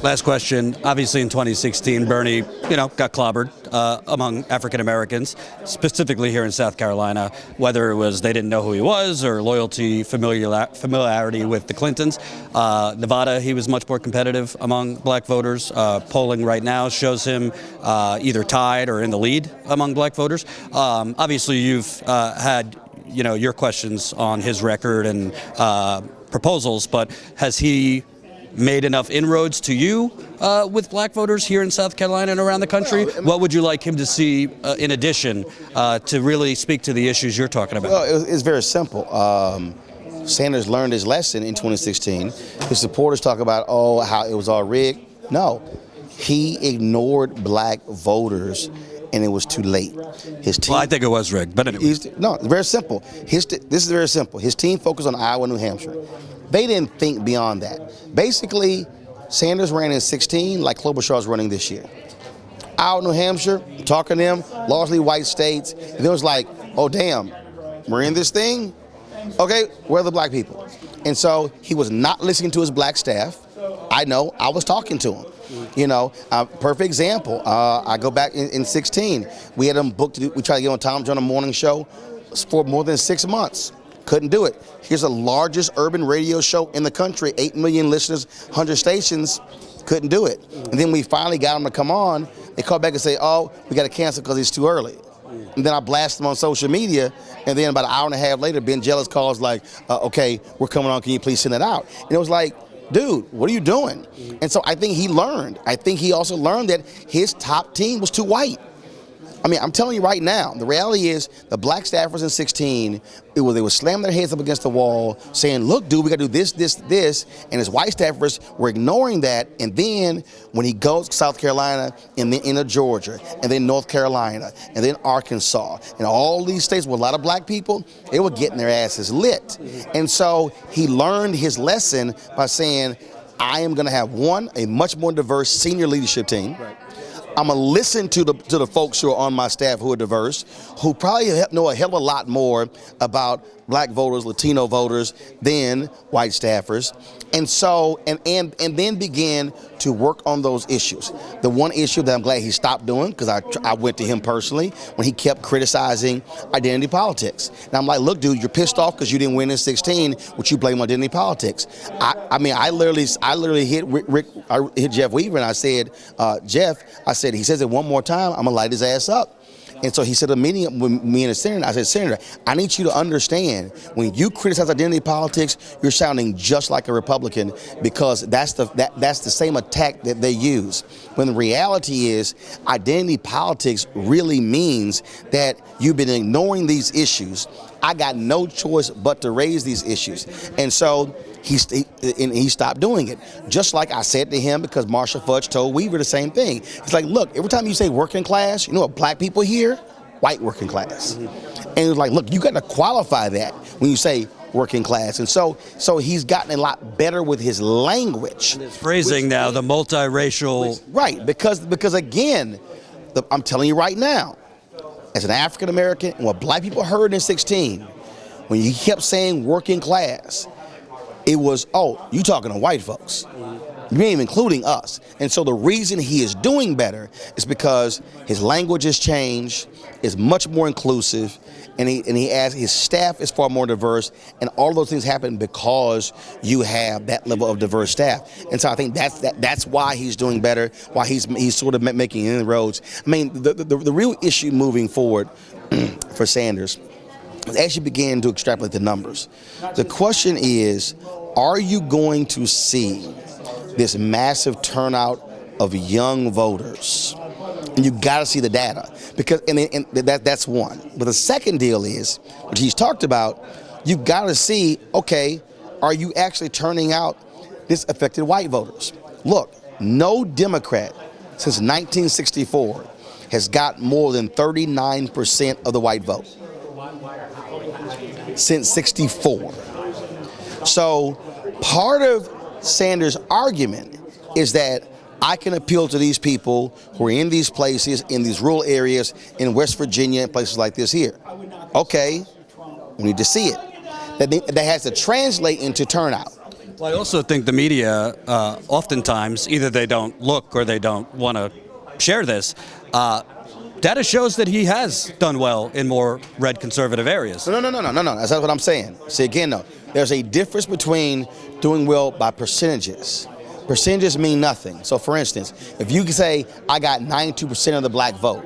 Last question. Obviously, in 2016, Bernie, got clobbered among African Americans, specifically here in South Carolina, whether it was they didn't know who he was or loyalty, familiarity with the Clintons. Nevada, he was much more competitive among black voters. Polling right now shows him either tied or in the lead among black voters. Obviously, you've had your questions on his record and proposals, but has he made enough inroads to you with black voters here in South Carolina and around the country? What would you like him to see in addition to really speak to the issues you're talking about? Well, it's very simple. Sanders learned his lesson in 2016. His supporters talk about, how it was all rigged. No, he ignored black voters and it was too late. His team. Well, I think it was rigged, but anyway. No, it's very simple. This is very simple. His team focused on Iowa and New Hampshire. They didn't think beyond that. Basically, Sanders ran in 16 like Klobuchar's running this year. Iowa, New Hampshire, talking to them, largely white states. And it was like, oh, damn, we're in this thing? Okay, where are the black people? And so he was not listening to his black staff. I know, I was talking to him. Perfect example. I go back in 16. We had him booked. We tried to get on Tom Jones morning show for more than 6 months. Couldn't do it. Here's the largest urban radio show in the country, 8 million listeners, 100 stations. Couldn't do it. And then we finally got him to come on. They called back and say, oh, we got to cancel because it's too early. And then I blast him on social media. And then about an hour and a half later, Ben Jealous calls like, okay, we're coming on. Can you please send it out? And it was like, dude, what are you doing? And so I think he learned. I think he also learned that his top team was too white. I mean, I'm telling you right now, the reality is the black staffers in 16, they would slam their heads up against the wall saying, look, dude, we got to do this, this, this. And his white staffers were ignoring that. And then when he goes to South Carolina and then into Georgia and then North Carolina and then Arkansas and all these states with a lot of black people, they were getting their asses lit. And so he learned his lesson by saying, I am going to have a much more diverse senior leadership team. Right. I'm going to listen to the folks who are on my staff who are diverse, who probably know a hell of a lot more about black voters, Latino voters than white staffers. And so, and then begin to work on those issues. The one issue that I'm glad he stopped doing, because I went to him personally, when he kept criticizing identity politics. And I'm like, look, dude, you're pissed off because you didn't win in 16, which you blame identity politics. I literally hit Jeff Weaver and I said, Jeff, he says it one more time, I'm going to light his ass up. And so he said a meeting with me and the senator. I said, Senator, I need you to understand when you criticize identity politics, you're sounding just like a Republican because that's the same attack that they use. When the reality is identity politics really means that you've been ignoring these issues. I got no choice but to raise these issues. And so he stopped doing it. Just like I said to him, because Marshall Fudge told Weaver the same thing. It's like, look, every time you say working class, you know what black people hear? White working class. And it was like, look, you got to qualify that when you say working class. And so he's gotten a lot better with his language. And his phrasing now, the multiracial. Right, because again, I'm telling you right now, as an African American, and what black people heard in 16, when you kept saying working class, it was, oh, you talking to white folks. You ain't even including us. And so the reason he is doing better is because his language has changed, is much more inclusive, and his staff is far more diverse, and all of those things happen because you have that level of diverse staff. And so I think that's why he's doing better, why he's sort of making inroads. I mean, the real issue moving forward for Sanders, as you begin to extrapolate the numbers, the question is, are you going to see this massive turnout of young voters? And you got to see the data, because and that's one. But the second deal is, which he's talked about, you've got to see, okay, are you actually turning out disaffected white voters? Look, no Democrat since 1964 has got more than 39% of the white vote. Since 64. So part of Sanders' argument is that I can appeal to these people who are in these places, in these rural areas, in West Virginia and places like this here. Okay, we need to see it. That has to translate into turnout. Well, I also think the media, oftentimes, either they don't look or they don't want to share this. Data shows that he has done well in more red conservative areas. No. That's not what I'm saying. See, again, though, there's a difference between doing well by percentages. Percentages mean nothing. So, for instance, if you can say, I got 92% of the black vote,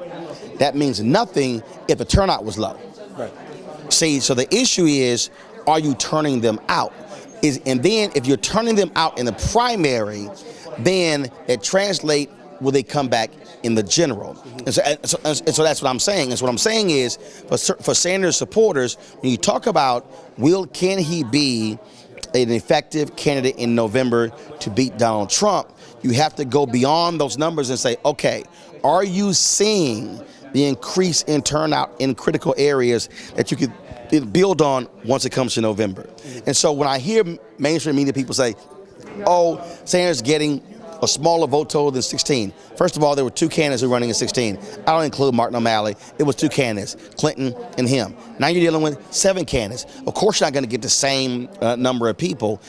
that means nothing if the turnout was low. Right. See, so the issue is, are you turning them out? And then if you're turning them out in the primary, then that translate, will they come back in the general? And so that's what I'm saying. And so what I'm saying is, for Sanders supporters, when you talk about can he be an effective candidate in November to beat Donald Trump, you have to go beyond those numbers and say, okay, are you seeing the increase in turnout in critical areas that you could build on once it comes to November? And so when I hear mainstream media people say, oh, Sanders getting a smaller vote total than 16. First of all, there were two candidates who were running in 16. I don't include Martin O'Malley. It was two candidates, Clinton and him. Now you're dealing with 7 candidates. Of course, you're not going to get the same number of people.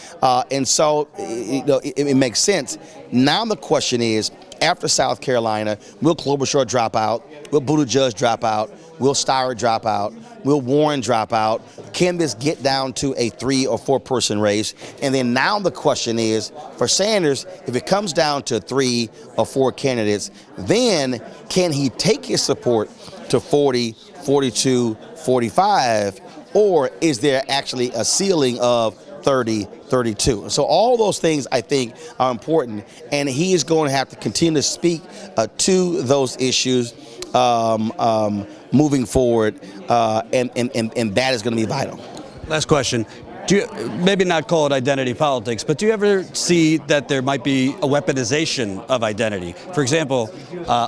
And so it makes sense. Now the question is, after South Carolina, will Klobuchar drop out? Will Buttigieg drop out? Will Steyer drop out? Will Warren drop out? Can this get down to a 3 or 4 person race? And then now the question is, for Sanders, if it comes down to 3 or 4 candidates, then can he take his support to 40, 42, 45? Or is there actually a ceiling of 30, 32? So all those things, I think, are important, and he is going to have to continue to speak to those issues moving forward, and that is going to be vital. Last question. Do you, maybe not call it identity politics, but do you ever see that there might be a weaponization of identity? For example,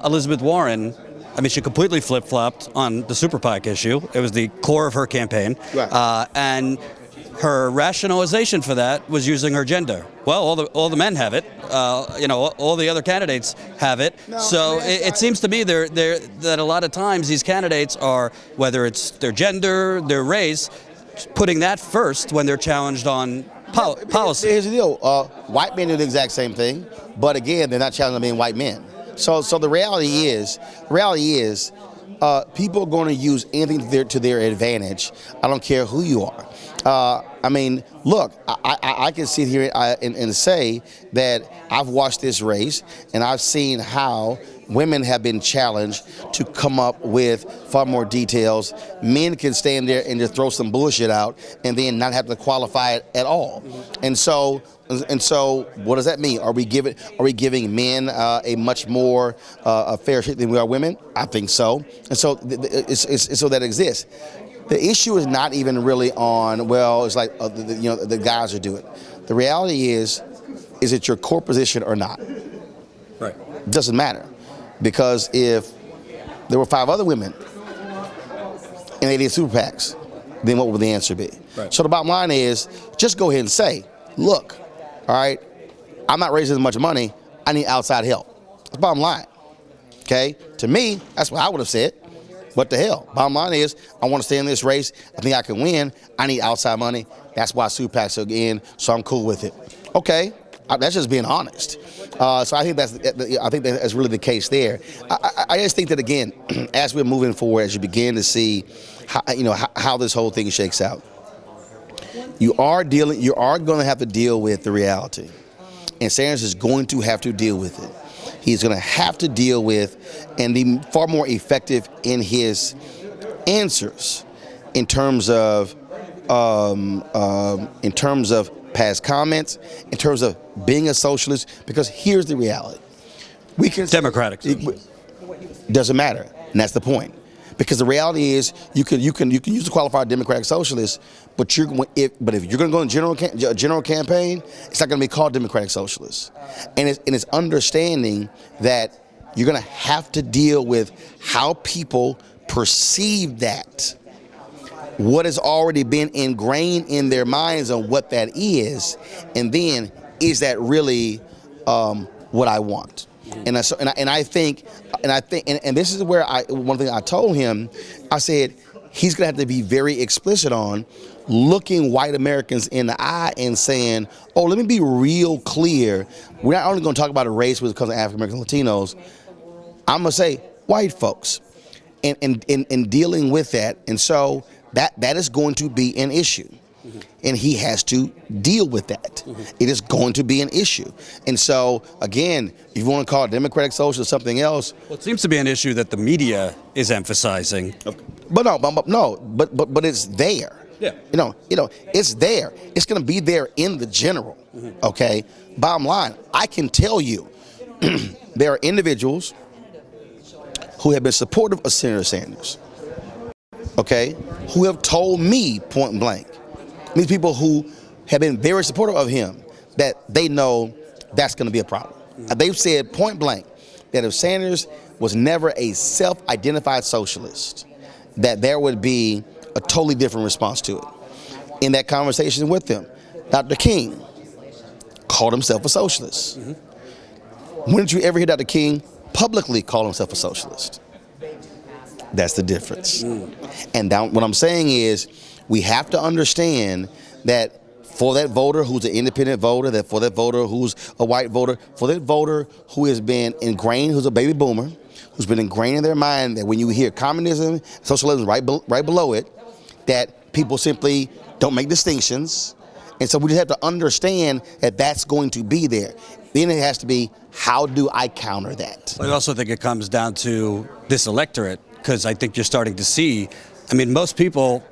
Elizabeth Warren, I mean, she completely flip-flopped on the Super PAC issue. It was the core of her campaign. Right. And her rationalization for that was using her gender. Well, all the men have it. All the other candidates have it. No, so it seems to me that a lot of times these candidates are, whether it's their gender, their race, putting that first when they're challenged on policy. Here's the deal. White men do the exact same thing, but again, they're not challenged on being white men. So the reality is, people are going to use anything to their advantage. I don't care who you are. I mean, look, I can sit here and say that I've watched this race and I've seen how women have been challenged to come up with far more details. Men can stand there and just throw some bullshit out and then not have to qualify it at all. And so what does that mean? Are we giving men a much more a fair shake than we are women? I think so. And so it's so that exists. The issue is not even really on, well, it's like, the guys are doing it. The reality is it your core position or not? Right. It doesn't matter. Because if there were 5 other women and they did super PACs, then what would the answer be? Right. So the bottom line is, just go ahead and say, look, all right, I'm not raising as much money, I need outside help. That's the bottom line. Okay? To me, that's what I would have said. What the hell? Bottom line is, I want to stay in this race. I think I can win. I need outside money. That's why super PACs are in, so I'm cool with it. Okay, that's just being honest. So I think that's really the case there. I just think that, again, as we're moving forward, as you begin to see how this whole thing shakes out, you are going to have to deal with the reality, and Sanders is going to have to deal with it. He's going to have to deal with and be far more effective in his answers in terms of past comments, in terms of being a socialist. Because here's the reality: we can Democratic. Doesn't matter, and that's the point. Because the reality is, you can use the qualified Democratic Socialist, but if you're going to go in general campaign, it's not going to be called Democratic Socialist. And it's understanding that you're going to have to deal with how people perceive that, what has already been ingrained in their minds on what that is, and then, is that really what I want? And I think this is where one thing I told him, I said, he's gonna have to be very explicit on looking white Americans in the eye and saying, oh, let me be real clear. We're not only going to talk about a race when it comes to African American Latinos. I'm going to say white folks and dealing with that. And so that is going to be an issue. And he has to deal with that. It is going to be an issue. And so, again, if you want to call it democratic social or something else. Well, it seems to be an issue that the media is emphasizing. But it's there. Yeah. It's there. It's going to be there in the general. Okay. Bottom line, I can tell you there are individuals who have been supportive of Senator Sanders. Okay, who have told me point blank. These people who have been very supportive of him, that they know that's going to be a problem. They've said point blank that if Sanders was never a self-identified socialist, that there would be a totally different response to it. In that conversation with them, Dr. King called himself a socialist. When did you ever hear Dr. King publicly call himself a socialist? That's the difference. And what I'm saying is, we have to understand that for that voter who's an independent voter, that for that voter who's a white voter, for that voter who has been ingrained, who's a baby boomer, who's been ingrained in their mind that when you hear communism, socialism right below it, that people simply don't make distinctions. And so we just have to understand that that's going to be there. Then it has to be, how do I counter that? I also think it comes down to this electorate, because I think you're starting to see, I mean, most people,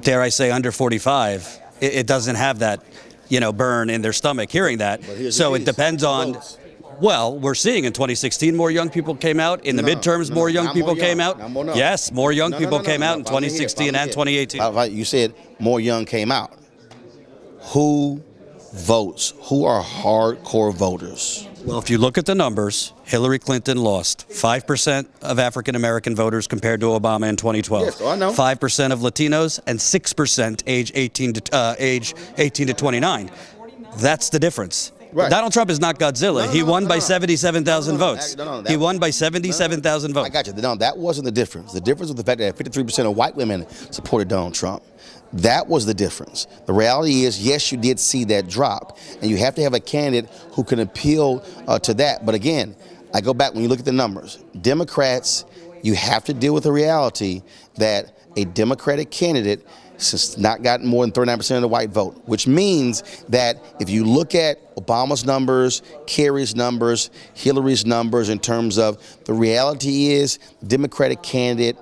dare I say, under 45, it doesn't have that, burn in their stomach hearing that. So it depends on, well, we're seeing in 2016 more young people came out. In the midterms, more young people came out. Yes, more young people came out in 2016 and 2018. You said more young came out. Who votes? Who are hardcore voters? Well, if you look at the numbers, Hillary Clinton lost 5% of African American voters compared to Obama in 2012. Yes, I know. 5% of Latinos and 6% age 18 to 29. That's the difference. Right. Donald Trump is not Godzilla. He won by 77,000 votes. He won by 77,000 votes. I got you. No, that wasn't the difference. The difference was the fact that 53% of white women supported Donald Trump. That was the difference. The reality is, yes, you did see that drop, and you have to have a candidate who can appeal to that. But again, I go back, when you look at the numbers, Democrats, you have to deal with the reality that a Democratic candidate has not gotten more than 39% of the white vote, which means that if you look at Obama's numbers, Kerry's numbers, Hillary's numbers, in terms of the reality is, Democratic candidate,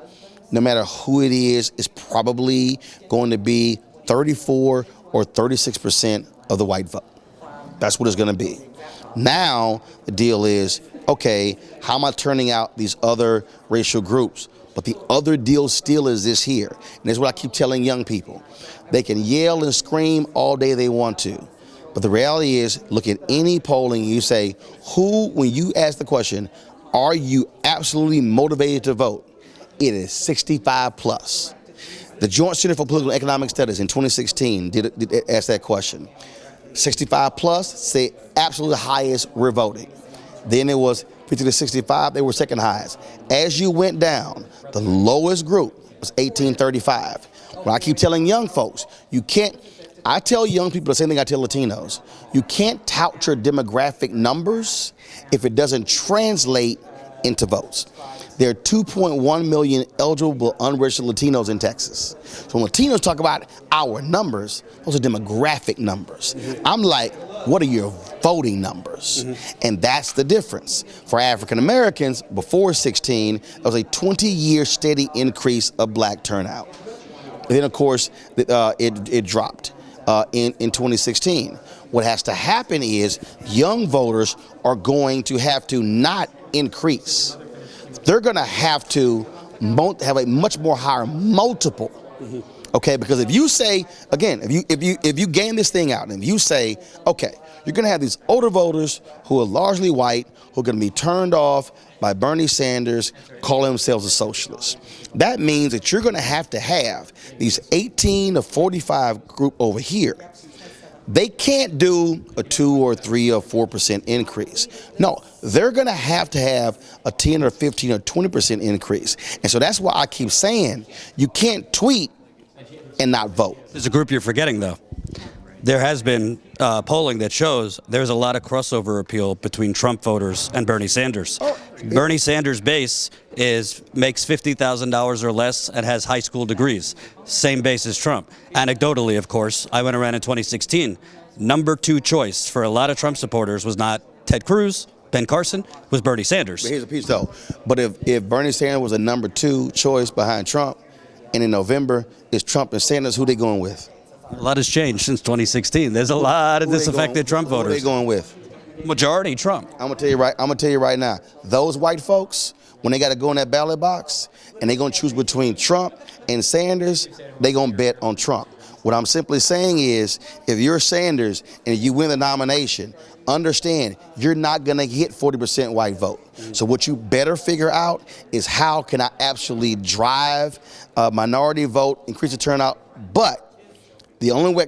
no matter who it is probably going to be 34 or 36% of the white vote. That's what it's going to be. Now, the deal is, okay, how am I turning out these other racial groups? But the other deal still is this here. And that's what I keep telling young people. They can yell and scream all day they want to. But the reality is, look at any polling, you say, when you ask the question, are you absolutely motivated to vote? It is 65 plus. The Joint Center for Political and Economic Studies in 2016 did ask that question. 65 plus say absolutely highest, we're voting. Then it was 50 to 65, they were second highest. As you went down, the lowest group was 1835. When I keep telling young folks, I tell young people the same thing I tell Latinos. You can't tout your demographic numbers if it doesn't translate into votes. There are 2.1 million eligible unregistered Latinos in Texas. So when Latinos talk about our numbers, those are demographic numbers. I'm like, what are your voting numbers? And that's the difference. For African Americans, before 16, there was a 20-year steady increase of black turnout. And then, of course, it dropped in 2016. What has to happen is young voters are going to have to not increase. They're going to have to have a much more higher multiple, okay? Because if you say, again, if you game this thing out, and if you say, okay, you're going to have these older voters who are largely white, who are going to be turned off by Bernie Sanders calling themselves a socialist. That means that you're going to have these 18 to 45 group over here. They can't do a 2 or 3 or 4% increase. No, they're going to have a 10 or 15 or 20% increase. And so that's why I keep saying you can't tweet and not vote. There's a group you're forgetting, though. There has been polling that shows there's a lot of crossover appeal between Trump voters and Bernie Sanders. Bernie Sanders' base makes $50,000 or less and has high school degrees. Same base as Trump. Anecdotally, of course, I went around in 2016. Number 2 choice for a lot of Trump supporters was not Ted Cruz, Ben Carson, was Bernie Sanders. But here's the piece, though. But if Bernie Sanders was a number 2 choice behind Trump, and in November it's Trump and Sanders, who they going with? A lot has changed since 2016. There's a lot of disaffected Trump voters. Who they going with? Majority Trump. I'm gonna tell you right now. Those white folks, when they got to go in that ballot box and they're gonna choose between Trump and Sanders, they gonna bet on Trump. What I'm simply saying is, if you're Sanders and you win the nomination, understand you're not gonna get 40% white vote. So what you better figure out is, how can I actually drive a minority vote, increase the turnout? But the only way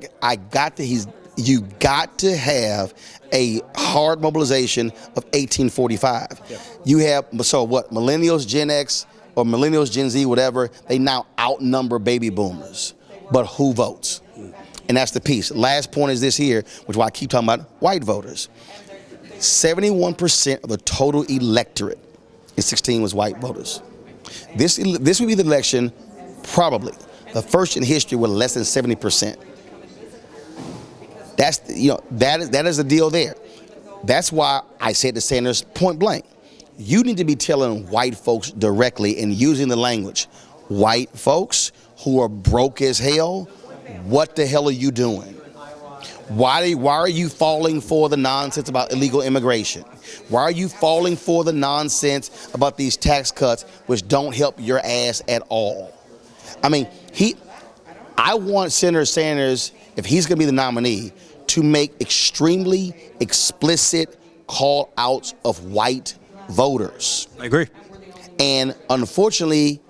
you got to have a hard mobilization of 1845. Yeah. You have, so what, millennials, Gen X, or millennials, Gen Z, whatever, they now outnumber baby boomers. But who votes? And that's the piece. Last point is this here, which is why I keep talking about white voters. 71% of the total electorate in 16 was white voters. This would be the election, probably the first in history with less than 70%. That's that is the deal there. That's why I said to Sanders point blank, you need to be telling white folks directly and using the language. White folks who are broke as hell, what the hell are you doing? Why are you falling for the nonsense about illegal immigration? Why are you falling for the nonsense about these tax cuts which don't help your ass at all? I mean, I want Senator Sanders, if he's going to be the nominee, to make extremely explicit call-outs of white voters. I agree. And unfortunately,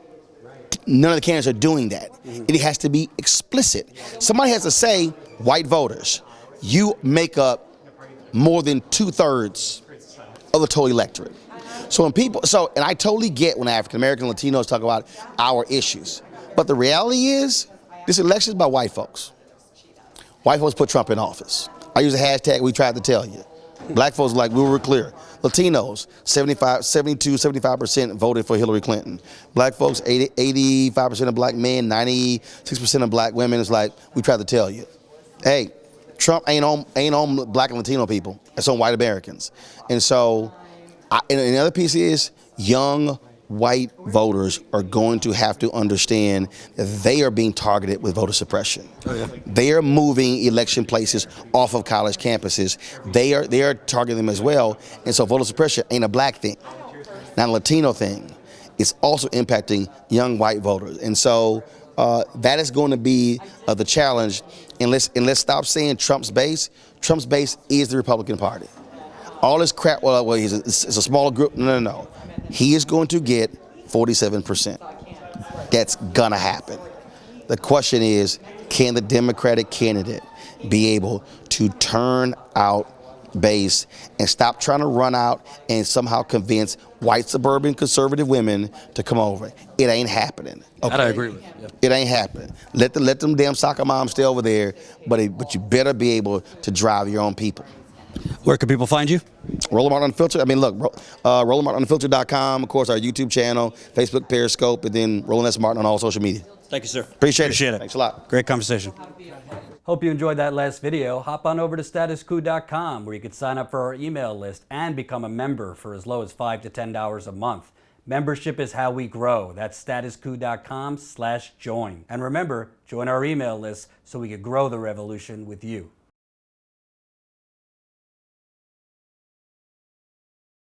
none of the candidates are doing that. It has to be explicit. Somebody has to say, white voters, you make up more than 2/3 of the total electorate. So when people, and I totally get when African American Latinos talk about our issues, but the reality is, this election is by white folks. White folks put Trump in office. I use a hashtag, we tried to tell you. Black folks like, we were clear. Latinos, 75% voted for Hillary Clinton. Black folks, 85% of black men, 96% of black women. Is like, we tried to tell you. Hey, Trump ain't on black and Latino people. It's on white Americans. And so, and the other piece is, young white voters are going to have to understand that they are being targeted with voter suppression. Oh, yeah. They are moving election places off of college campuses. They are targeting them as well. And so voter suppression ain't a black thing, not a Latino thing. It's also impacting young white voters. And so that is going to be the challenge. And let's stop saying Trump's base. Trump's base is the Republican Party. All this crap, well, it's a smaller group. No. He is going to get 47%. That's gonna happen. The question is, can the Democratic candidate be able to turn out base and stop trying to run out and somehow convince white suburban conservative women to come over? It ain't happening. Okay? That I agree with. Yeah. It ain't happening. Let them damn soccer moms stay over there, but you better be able to drive your own people. Where can people find you? Rolamd Unfiltered. I mean, look, RolandMartinUnfiltered.com, of course, our YouTube channel, Facebook, Periscope, and then Roland S. Martin on all social media. Thank you, sir. Appreciate it. Thanks a lot. Great conversation. Hope you enjoyed that last video. Hop on over to StatusCout.com, where you can sign up for our email list and become a member for as low as $5 to $10 a month. Membership is how we grow. That's StatusCout.com/join. And remember, join our email list so we can grow the revolution with you.